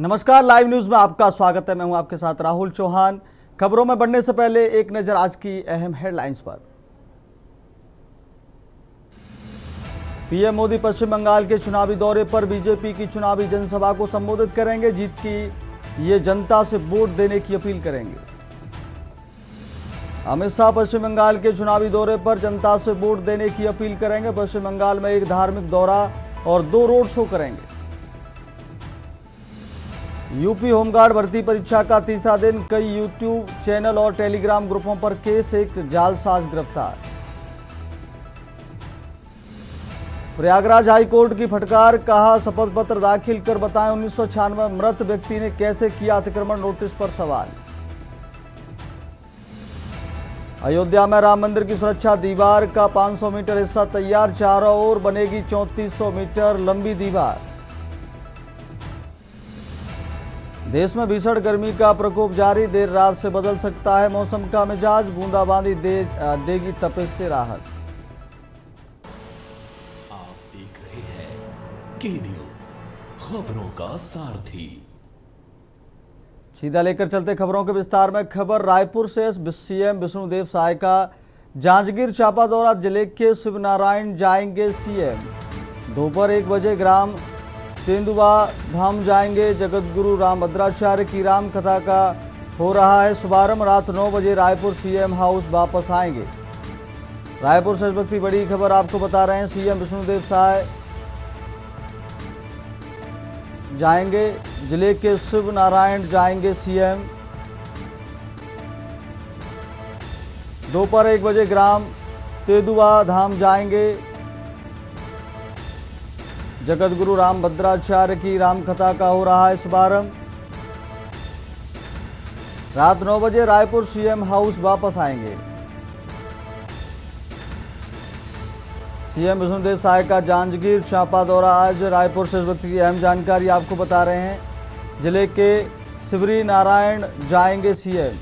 नमस्कार, live news में आपका स्वागत है। मैं हूं आपके साथ राहुल चौहान। खबरों में बढ़ने से पहले एक नजर आज की अहम हेडलाइंस पर। पीएम मोदी पश्चिम बंगाल के चुनावी दौरे पर बीजेपी की चुनावी जनसभा को संबोधित करेंगे। जीत की ये जनता से वोट देने की अपील करेंगे। अमित शाह पश्चिम बंगाल के चुनावी दौरे पर जनता से वोट देने की अपील करेंगे। पश्चिम बंगाल में एक धार्मिक दौरा और 2 रोड शो करेंगे। यूपी होमगार्ड भर्ती परीक्षा का तीसरा दिन, कई यूट्यूब चैनल और टेलीग्राम ग्रुपों पर केस, एक जालसाज गिरफ्तार। प्रयागराज हाईकोर्ट की फटकार, कहा शपथ पत्र दाखिल कर बताएं 1996 मृत व्यक्ति ने कैसे किया अतिक्रमण, नोटिस पर सवाल। अयोध्या में राम मंदिर की सुरक्षा दीवार का 500 मीटर हिस्सा तैयार, चारों ओर बनेगी 3400 मीटर लंबी दीवार। देश में भीषण गर्मी का प्रकोप जारी, देर रात से बदल सकता है मौसम का मिजाज, बूंदाबांदी देगी तपिश से राहत। आप देख रहे हैं के न्यूज, खबरों का सारथी। सीधा लेकर चलते खबरों के विस्तार में। खबर रायपुर से। सीएम विष्णुदेव साय का जांजगीर चांपा दौरा, जिले के शिवनारायण जाएंगे सीएम। दोपहर 1 बजे ग्राम तेंदुआ धाम जाएंगे। जगतगुरु रामभद्राचार्य की राम कथा का हो रहा है शुभारंभ। रात 9 बजे रायपुर सीएम हाउस वापस आएंगे। रायपुर से इस वक्त की बड़ी खबर आपको बता रहे हैं। सीएम विष्णुदेव साय जाएंगे, जिले के शिव नारायण जाएंगे सीएम। दोपहर 1 बजे ग्राम तेंदुआ धाम जाएंगे। जगतगुरु रामभद्राचार्य की रामकथा का हो रहा है शुभारंभ। रात 9 बजे रायपुर सीएम हाउस वापस आएंगे। सीएम विष्णुदेव साय का जांजगीर चांपा दौरा आज। रायपुर से इस वक्त की अहम जानकारी आपको बता रहे हैं। जिले के शिवरी नारायण जाएंगे सीएम।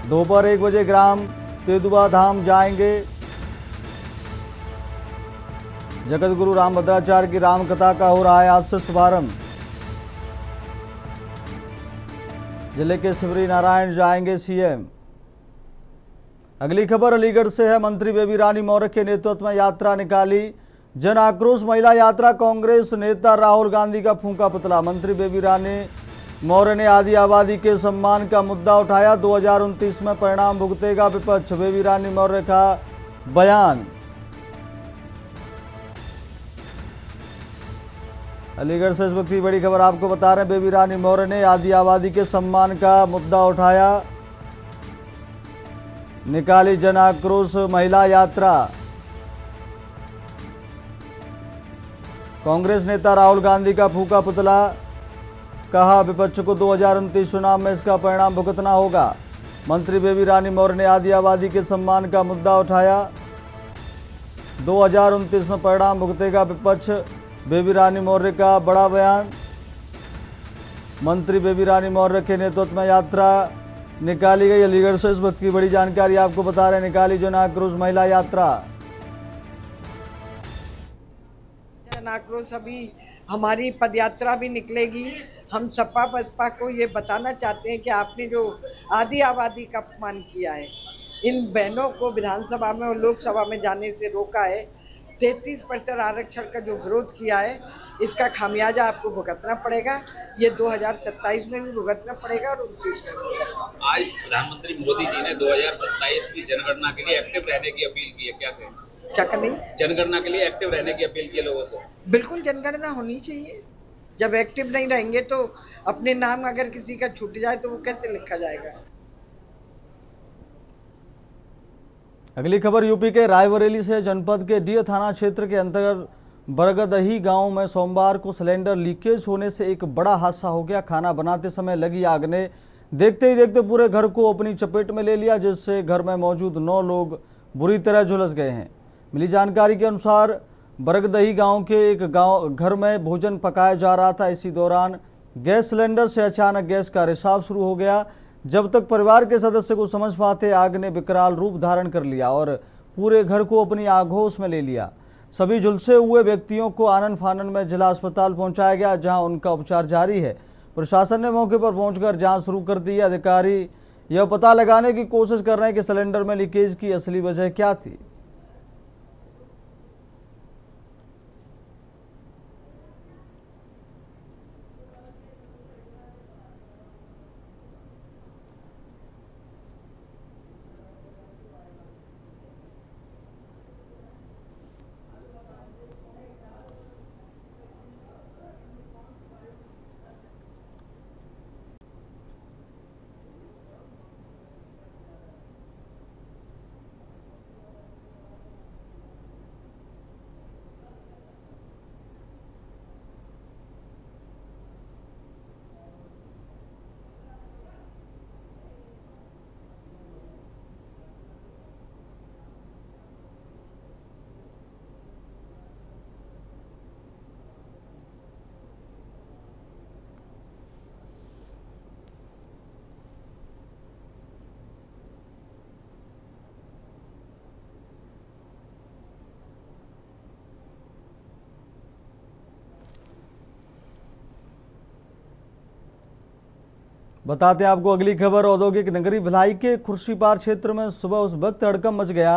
दोपहर 1 बजे ग्राम तेंदुआ धाम जाएंगे। जगतगुरु रामभद्राचार्य की रामकथा का हो रहा है आज से शुभारंभ। जिले के शिवरी नारायण जाएंगे सीएम। अगली खबर अलीगढ़ से है। मंत्री बेबी रानी मौर्य के नेतृत्व में यात्रा निकाली। जन आक्रोश महिला यात्रा, कांग्रेस नेता राहुल गांधी का फूंका पुतला। मंत्री बेबी रानी मौर्य ने आदि आबादी के सम्मान का मुद्दा उठाया। 2029 में परिणाम भुगतेगा विपक्ष, बेबी रानी मौर्य का बयान। अलीगढ़ से इस वक्त की बड़ी खबर आपको बता रहे हैं। बेबी रानी मौर्य ने आदि आबादी के सम्मान का मुद्दा उठाया, निकाली जन आक्रोश महिला यात्रा। कांग्रेस नेता राहुल गांधी का फूंका पुतला, कहा विपक्ष को 2029 चुनाव में इसका परिणाम भुगतना होगा। मंत्री बेबी रानी मौर्य ने आदि आबादी के सम्मान का मुद्दा उठाया। 2029 में परिणाम भुगतेगा विपक्ष, बेबी रानी मौर्य का बड़ा बयान। मंत्री बेबी रानी मौर्य के नेतृत्व में यात्रा निकाली गई। अलीगढ़ से इस वक्त की बड़ी जानकारी आपको बता रहे हैं। निकाली जन आक्रोश महिला यात्रा। जन आक्रोश अभी हमारी पदयात्रा भी निकलेगी। हम सपा बसपा को ये बताना चाहते हैं कि आपने जो आदि आबादी का अपमान किया है, इन बहनों को विधानसभा में और लोकसभा में जाने से रोका है, 33% आरक्षण का जो विरोध किया है, इसका खामियाजा आपको भुगतना पड़ेगा। ये 2027 में भी भुगतना पड़ेगा और 29 में भी। आज प्रधानमंत्री मोदी जी ने 2027 की जनगणना के लिए एक्टिव रहने की अपील की है, क्या कहें? चक नहीं, जनगणना के लिए एक्टिव रहने की अपील की है लोगों से। बिल्कुल जनगणना होनी चाहिए। जब एक्टिव नहीं रहेंगे तो अपने नाम अगर किसी का छूट जाए तो वो कैसे लिखा जाएगा। अगली खबर यूपी के रायबरेली से। जनपद के डीह थाना क्षेत्र के अंतर्गत बरगदही गांव में सोमवार को सिलेंडर लीकेज होने से एक बड़ा हादसा हो गया। खाना बनाते समय लगी आग ने देखते ही देखते पूरे घर को अपनी चपेट में ले लिया, जिससे घर में मौजूद 9 लोग बुरी तरह झुलस गए हैं। मिली जानकारी के अनुसार बरगदही गांव के एक घर में भोजन पकाया जा रहा था। इसी दौरान गैस सिलेंडर से अचानक गैस का रिसाव शुरू हो गया। जब तक परिवार के सदस्य को समझ पाते, आग ने विकराल रूप धारण कर लिया और पूरे घर को अपनी आगोश में ले लिया। सभी झुलसे हुए व्यक्तियों को आनन फानन में जिला अस्पताल पहुंचाया गया, जहां उनका उपचार जारी है। प्रशासन ने मौके पर पहुंचकर जांच शुरू कर दी है। अधिकारी यह पता लगाने की कोशिश कर रहे हैं कि सिलेंडर में लीकेज की असली वजह क्या थी। बताते हैं आपको अगली खबर। औद्योगिक नगरी भिलाई के खुर्शीपार क्षेत्र में सुबह उस वक्त हड़कंप मच गया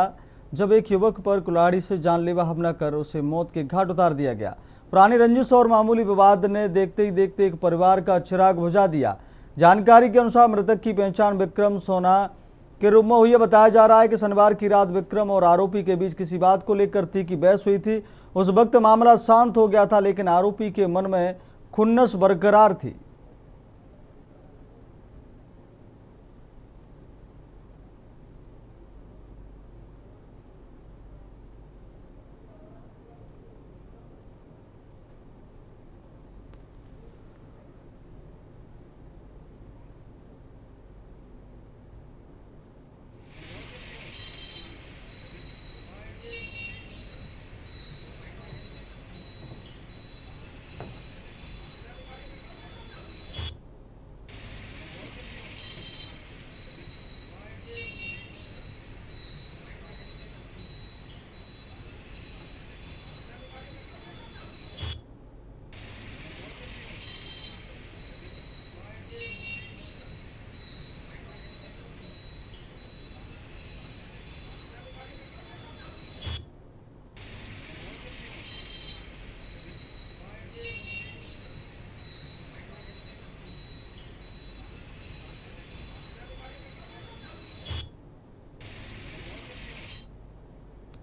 जब एक युवक पर कुल्हाड़ी से जानलेवा हमला कर उसे मौत के घाट उतार दिया गया। पुरानी रंजिश और मामूली विवाद ने देखते ही देखते एक परिवार का चिराग बुझा दिया। जानकारी के अनुसार मृतक की पहचान विक्रम सोना के रूप में हुई है। बताया जा रहा है कि शनिवार की रात विक्रम और आरोपी के बीच किसी बात को लेकर तीखी बहस हुई थी। उस वक्त मामला शांत हो गया था, लेकिन आरोपी के मन में खुन्नस बरकरार थी।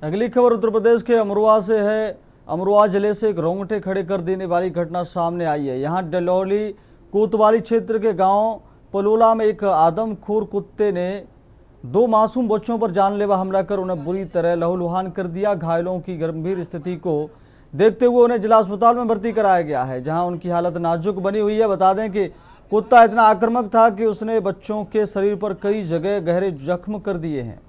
अगली खबर उत्तर प्रदेश के अमरोहा से है। अमरोहा जिले से एक रोंगटे खड़े कर देने वाली घटना सामने आई है। यहां डलौली कोतवाली क्षेत्र के गांव पलोला में एक आदमखोर कुत्ते ने 2 मासूम बच्चों पर जानलेवा हमला कर उन्हें बुरी तरह लहूलुहान कर दिया। घायलों की गंभीर स्थिति को देखते हुए उन्हें जिला अस्पताल में भर्ती कराया गया है, जहां उनकी हालत नाजुक बनी हुई है। बता दें कि कुत्ता इतना आक्रामक था कि उसने बच्चों के शरीर पर कई जगह गहरे जख्म कर दिए हैं।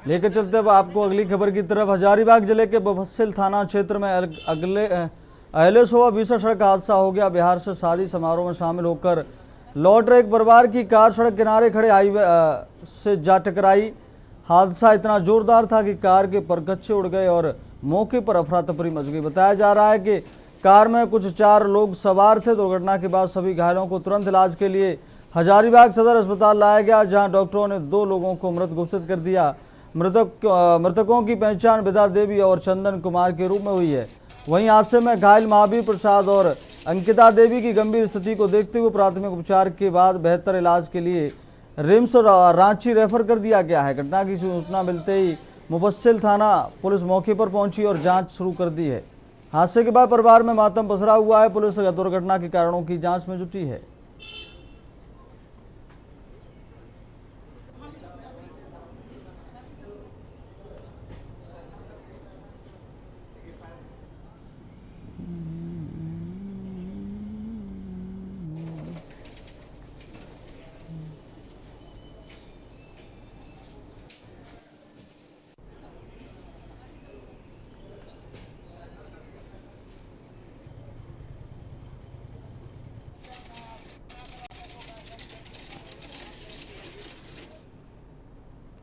लेकर चलते अब आपको अगली खबर की तरफ। हजारीबाग जिले के मुफस्सिल थाना क्षेत्र में अहले सुबह भीषण सड़क हादसा हो गया। बिहार से शादी समारोह में शामिल होकर लौट रहे एक परिवार की कार सड़क किनारे खड़े हाईवे से जा टकराई। हादसा इतना जोरदार था कि कार के परखच्चे उड़ गए और मौके पर अफरा तफरी मच गई। बताया जा रहा है कि कार में कुछ 4 लोग सवार थे। दुर्घटना के बाद सभी घायलों को तुरंत इलाज के लिए हजारीबाग सदर अस्पताल लाया गया, जहां डॉक्टरों ने 2 लोगों को मृत घोषित कर दिया। मृतकों की पहचान विदा देवी और चंदन कुमार के रूप में हुई है। वहीं हादसे में घायल महावीर प्रसाद और अंकिता देवी की गंभीर स्थिति को देखते हुए प्राथमिक उपचार के बाद बेहतर इलाज के लिए रिम्स और रांची रेफर कर दिया गया है। घटना की सूचना मिलते ही मुफस्सिल थाना पुलिस मौके पर पहुंची और जांच शुरू कर दी है। हादसे के बाद परिवार में मातम पसरा हुआ है। पुलिस दुर्घटना के कारणों की जांच में जुटी है।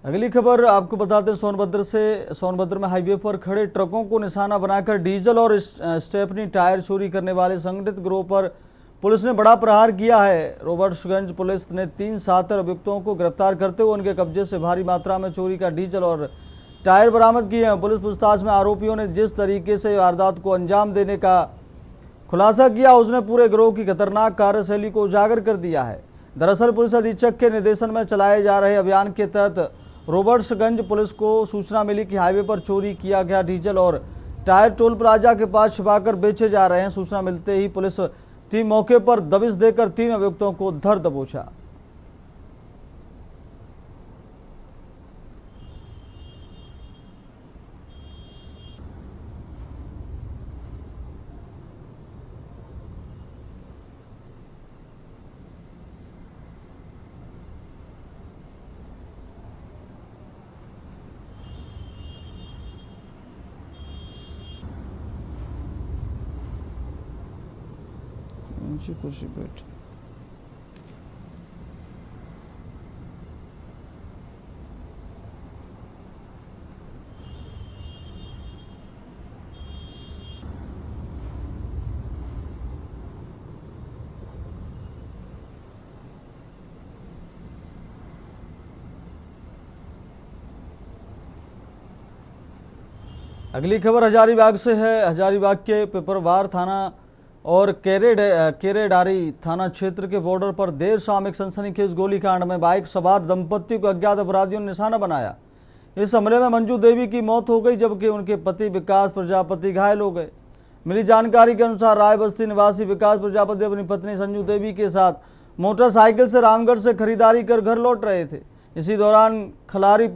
अगली खबर आपको बताते हैं सोनभद्र में हाईवे पर खड़े ट्रकों को निशाना बनाकर डीजल और स्टेपनी टायर चोरी करने वाले संगठित गिरोह पर पुलिस ने बड़ा प्रहार किया है। रॉबर्ट्सगंज पुलिस ने 3 शातिर अभियुक्तों को गिरफ्तार करते हुए उनके कब्जे से भारी मात्रा में चोरी का डीजल और टायर बरामद किए हैं। पुलिस पूछताछ में आरोपियों ने जिस तरीके से वारदात को अंजाम देने का खुलासा किया, उसने पूरे गिरोह की खतरनाक कार्यशैली को उजागर कर दिया है। दरअसल पुलिस अधीक्षक के निर्देशन में चलाए जा रहे अभियान के तहत रॉबर्ट्सगंज पुलिस को सूचना मिली कि हाईवे पर चोरी किया गया डीजल और टायर टोल प्लाजा के पास छिपाकर बेचे जा रहे हैं। सूचना मिलते ही पुलिस टीम मौके पर दबिश देकर 3 अभियुक्तों को धर दबोचा। ऊंची कुर्सी बैठ। अगली खबर हजारीबाग से है। हजारीबाग के पिपरवार थाना और केरेडारी थाना क्षेत्र के बॉर्डर पर देर शाम एक सनसनीखेज गोलीकांड में बाइक सवार दंपति को अज्ञात अपराधियों ने निशाना बनाया। इस हमले में मंजू देवी की मौत हो गई, जबकि उनके पति विकास प्रजापति घायल हो गए। मिली जानकारी के अनुसार राय बस्ती निवासी विकास प्रजापति अपनी पत्नी संजू देवी के साथ मोटरसाइकिल से रामगढ़ से खरीदारी कर घर लौट रहे थे। इसी दौरान खलारी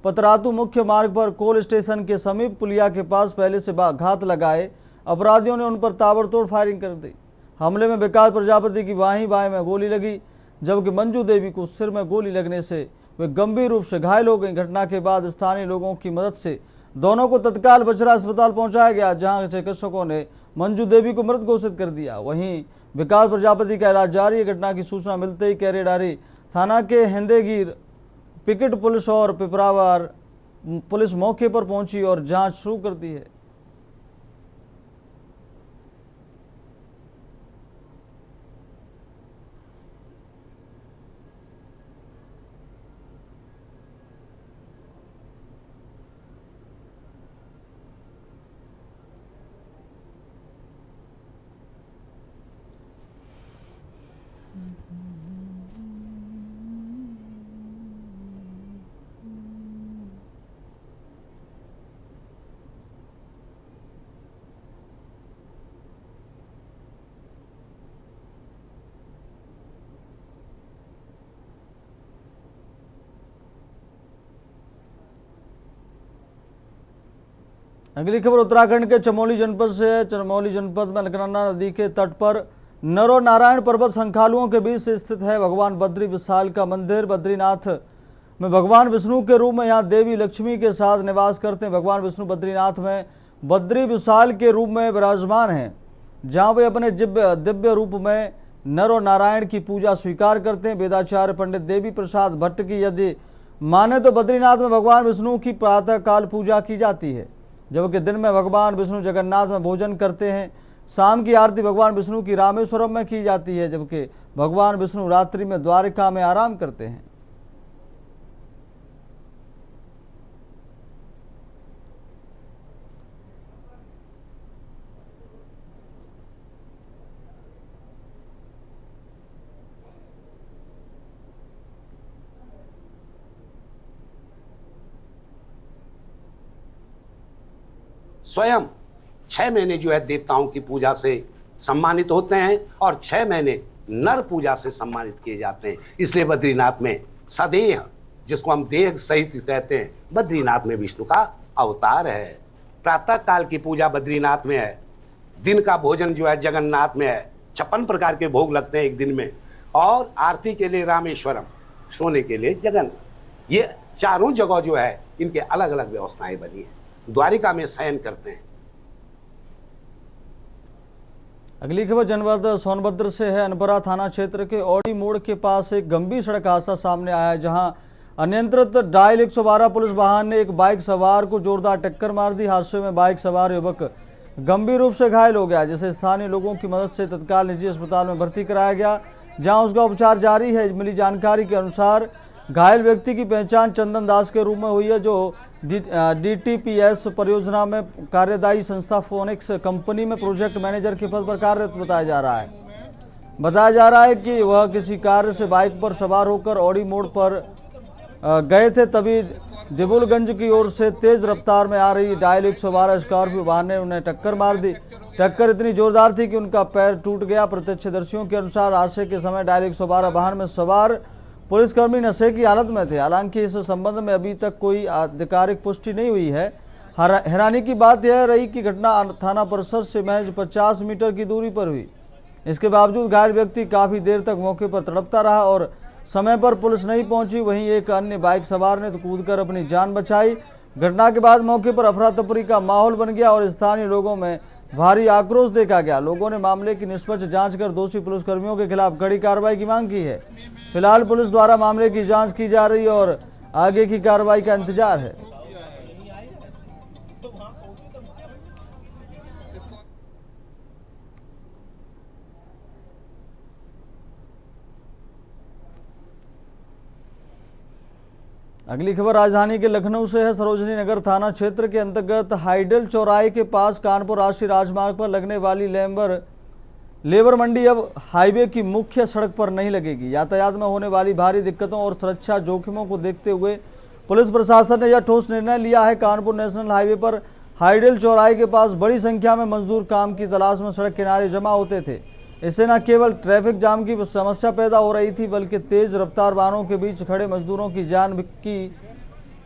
पतरातू मुख्य मार्ग पर कोल स्टेशन के समीप पुलिया के पास पहले से घात लगाए अपराधियों ने उन पर ताबड़तोड़ फायरिंग कर दी। हमले में विकास प्रजापति की बाएं में गोली लगी, जबकि मंजू देवी को सिर में गोली लगने से वे गंभीर रूप से घायल हो गई। घटना के बाद स्थानीय लोगों की मदद से दोनों को तत्काल बछड़ा अस्पताल पहुंचाया गया, जहां चिकित्सकों ने मंजू देवी को मृत घोषित कर दिया। वहीं विकास प्रजापति का इलाज जारी है। घटना की सूचना मिलते ही केरेडारी थाना के हिंदेगीर पिकेट पुलिस और पिपरावार पुलिस मौके पर पहुंची और जांच शुरू कर दी है। अगली खबर उत्तराखंड के चमोली जनपद से है। चमोली जनपद में अलकनंदा नदी के तट पर नरो नारायण पर्वत संखालुओं के बीच स्थित है भगवान बद्री विशाल का मंदिर। बद्रीनाथ में भगवान विष्णु के रूप में यहाँ देवी लक्ष्मी के साथ निवास करते हैं। भगवान विष्णु बद्रीनाथ में बद्री विशाल के रूप में विराजमान हैं, जहाँ वे अपने दिव्य रूप में नरो नारायण की पूजा स्वीकार करते हैं। वेदाचार्य पंडित देवी प्रसाद भट्ट की यदि माने तो बद्रीनाथ में भगवान विष्णु की प्रातःकाल पूजा की जाती है, जबकि दिन में भगवान विष्णु जगन्नाथ में भोजन करते हैं। शाम की आरती भगवान विष्णु की रामेश्वरम में की जाती है, जबकि भगवान विष्णु रात्रि में द्वारिका में आराम करते हैं। स्वयं 6 महीने जो है देवताओं की पूजा से सम्मानित होते हैं और 6 महीने नर पूजा से सम्मानित किए जाते हैं। इसलिए बद्रीनाथ में सदेह, जिसको हम देह सहित कहते हैं, बद्रीनाथ में विष्णु का अवतार है। प्रातः काल की पूजा बद्रीनाथ में है, दिन का भोजन जो है जगन्नाथ में है, 56 प्रकार के भोग लगते हैं एक दिन में, और आरती के लिए रामेश्वरम, सोने के लिए जगन। ये चारों जगह जो है इनके अलग अलग व्यवस्थाएं बनी है। द्वारिका में शयन करते हैं। अगली खबर जनपद सोनभद्र से है। अनपरा थाना क्षेत्र के औड़ी मोड़ के पास एक गंभीर सड़क हादसा सामने आया है, जहां अनियंत्रित डायल 112 पुलिस वाहन ने एक बाइक सवार को जोरदार टक्कर मार दी। हादसे में बाइक सवार युवक गंभीर रूप से घायल हो गया, जिसे स्थानीय लोगों की मदद से तत्काल निजी अस्पताल में भर्ती कराया गया, जहां उसका उपचार जारी है। मिली जानकारी के अनुसार घायल व्यक्ति की पहचान चंदन दास के रूप में हुई है, जो DTPS परियोजना में कार्यदायी संस्था फोनिक्स कंपनी में प्रोजेक्ट मैनेजर के पद पर कार्यरत बताया जा रहा है कि वह किसी कार्य से बाइक पर सवार होकर औड़ी मोड़ पर गए थे, तभी दिबुलगंज की ओर से तेज रफ्तार में आ रही डायल 112 स्कॉर्पियो वाहन ने उन्हें टक्कर मार दी। टक्कर इतनी जोरदार थी कि उनका पैर टूट गया। प्रत्यक्षदर्शियों के अनुसार हादसे के समय डायल 112 वाहन में सवार पुलिसकर्मी नशे की हालत में थे। हालांकि इस संबंध में अभी तक कोई आधिकारिक पुष्टि नहीं हुई है। हैरानी की बात यह रही कि घटना थाना परिसर से महज 50 मीटर की दूरी पर हुई। इसके बावजूद घायल व्यक्ति काफी देर तक मौके पर तड़पता रहा और समय पर पुलिस नहीं पहुंची। वहीं एक अन्य बाइक सवार ने तो कूदकर अपनी जान बचाई। घटना के बाद मौके पर अफरा तफरी का माहौल बन गया और स्थानीय लोगों में भारी आक्रोश देखा गया। लोगों ने मामले की निष्पक्ष जांच कर दोषी पुलिसकर्मियों के खिलाफ कड़ी कार्रवाई की मांग की है। फिलहाल पुलिस द्वारा मामले की जांच की जा रही है और आगे की कार्रवाई का इंतजार है। अगली खबर राजधानी के लखनऊ से है। सरोजनी नगर थाना क्षेत्र के अंतर्गत हाइडल चौराहे के पास कानपुर राष्ट्रीय राजमार्ग पर लगने वाली लेबर मंडी अब हाईवे की मुख्य सड़क पर नहीं लगेगी। यातायात में होने वाली भारी दिक्कतों और सुरक्षा जोखिमों को देखते हुए पुलिस प्रशासन ने यह ठोस निर्णय लिया है। कानपुर नेशनल हाईवे पर हाइडल चौराहे के पास बड़ी संख्या में मजदूर काम की तलाश में सड़क किनारे जमा होते थे। इससे न केवल ट्रैफिक जाम की समस्या पैदा हो रही थी, बल्कि तेज रफ्तार वाहनों के बीच खड़े मजदूरों की जान की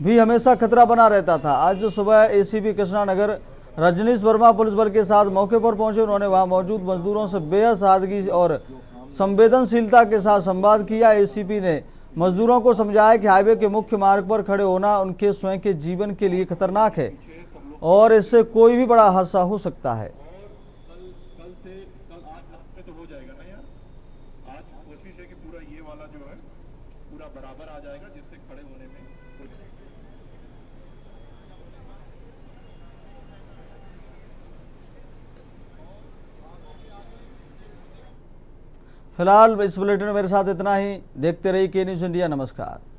भी हमेशा खतरा बना रहता था। आज सुबह ACP कृष्णानगर रजनीश वर्मा पुलिस बल के साथ मौके पर पहुंचे। उन्होंने वहां मौजूद मजदूरों से बेहद सादगी और संवेदनशीलता के साथ संवाद किया। ACP ने मजदूरों को समझाया कि हाईवे के मुख्य मार्ग पर खड़े होना उनके स्वयं के जीवन के लिए खतरनाक है और इससे कोई भी बड़ा हादसा हो सकता है। बराबर आ जाएगा, जिससे खड़े होने में फिलहाल इस बुलेटिन में मेरे साथ इतना ही। देखते रहिए K News India। नमस्कार।